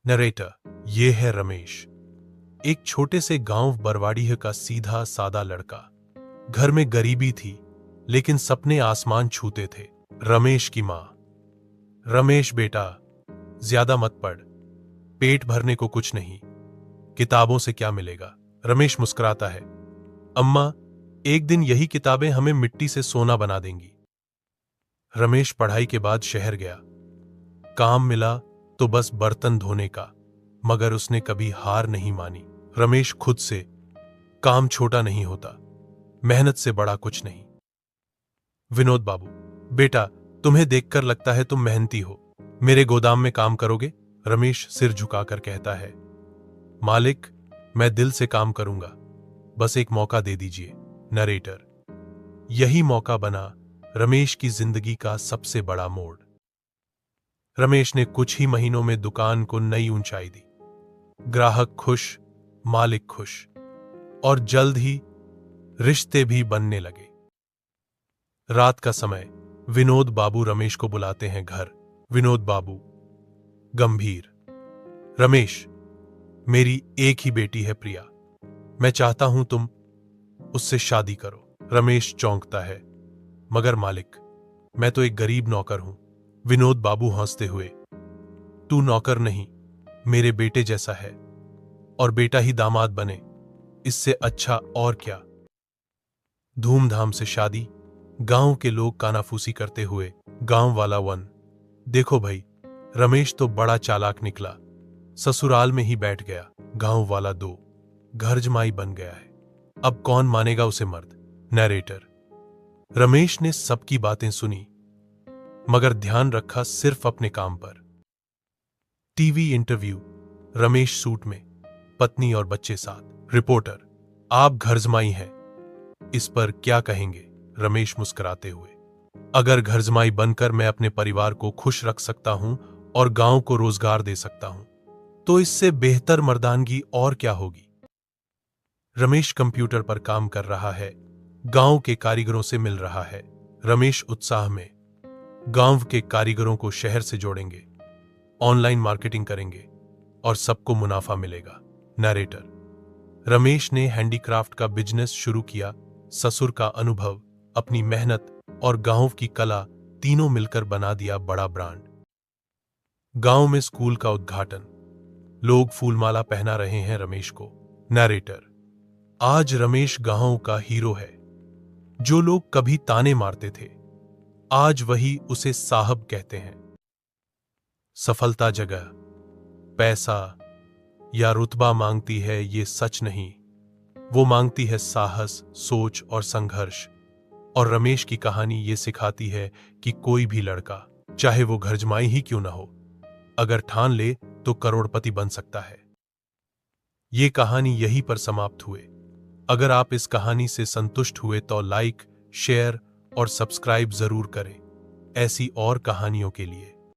Narrator, ये है रमेश, एक छोटे से गांव बरवाडीह का सीधा सादा लड़का। घर में गरीबी थी, लेकिन सपने आसमान छूते थे। रमेश की माँ, रमेश बेटा, ज्यादा मत पढ़, पेट भरने को कुछ नहीं, किताबों से क्या मिलेगा। रमेश मुस्कुराता है, अम्मा, एक दिन यही किताबें हमें मिट्टी से सोना बना देंगी। रमेश पढ़ाई के बाद शहर गया। काम मिला तो बस बर्तन धोने का, मगर उसने कभी हार नहीं मानी। रमेश खुद से, काम छोटा नहीं होता, मेहनत से बड़ा कुछ नहीं। विनोद बाबू, बेटा, तुम्हें देखकर लगता है तुम मेहनती हो, मेरे गोदाम में काम करोगे? रमेश सिर झुकाकर कहता है, मालिक, मैं दिल से काम करूंगा, बस एक मौका दे दीजिए। नरेटर, यही मौका बना रमेश की जिंदगी का सबसे बड़ा मोड़। रमेश ने कुछ ही महीनों में दुकान को नई ऊंचाई दी। ग्राहक खुश, मालिक खुश, और जल्द ही रिश्ते भी बनने लगे। रात का समय, विनोद बाबू रमेश को बुलाते हैं घर। विनोद बाबू गंभीर, रमेश, मेरी एक ही बेटी है प्रिया, मैं चाहता हूं तुम उससे शादी करो। रमेश चौंकता है, मगर मालिक, मैं तो एक गरीब नौकर हूं। विनोद बाबू हंसते हुए, तू नौकर नहीं, मेरे बेटे जैसा है, और बेटा ही दामाद बने, इससे अच्छा और क्या। धूमधाम से शादी, गांव के लोग कानाफूसी करते हुए। गांव वाला 1, देखो भाई, रमेश तो बड़ा चालाक निकला, ससुराल में ही बैठ गया। गांव वाला 2, घर जमाई बन गया है, अब कौन मानेगा उसे मर्द। नरेटर, रमेश ने सबकी बातें सुनी, मगर ध्यान रखा सिर्फ अपने काम पर। टीवी इंटरव्यू, रमेश सूट में, पत्नी और बच्चे साथ। रिपोर्टर, आप घर जमाई हैं, इस पर क्या कहेंगे? रमेश मुस्कुराते हुए, अगर घर जमाई बनकर मैं अपने परिवार को खुश रख सकता हूं और गांव को रोजगार दे सकता हूं, तो इससे बेहतर मर्दानगी और क्या होगी। रमेश कंप्यूटर पर काम कर रहा है, गांव के कारीगरों से मिल रहा है। रमेश उत्साह में, गांव के कारीगरों को शहर से जोड़ेंगे, ऑनलाइन मार्केटिंग करेंगे और सबको मुनाफा मिलेगा। नरेटर, रमेश ने हैंडीक्राफ्ट का बिजनेस शुरू किया। ससुर का अनुभव, अपनी मेहनत और गांव की कला, तीनों मिलकर बना दिया बड़ा ब्रांड। गांव में स्कूल का उद्घाटन, लोग फूलमाला पहना रहे हैं रमेश को। नरेटर, आज रमेश गांव का हीरो है। जो लोग कभी ताने मारते थे, आज वही उसे साहब कहते हैं। सफलता जगह, पैसा या रुतबा मांगती है, ये सच नहीं, वो मांगती है साहस, सोच और संघर्ष। और रमेश की कहानी ये सिखाती है कि कोई भी लड़का, चाहे वो घर जमाई ही क्यों ना हो, अगर ठान ले तो करोड़पति बन सकता है। ये कहानी यहीं पर समाप्त हुए। अगर आप इस कहानी से संतुष्ट हुए तो लाइक, शेयर और सब्सक्राइब जरूर करें, ऐसी और कहानियों के लिए।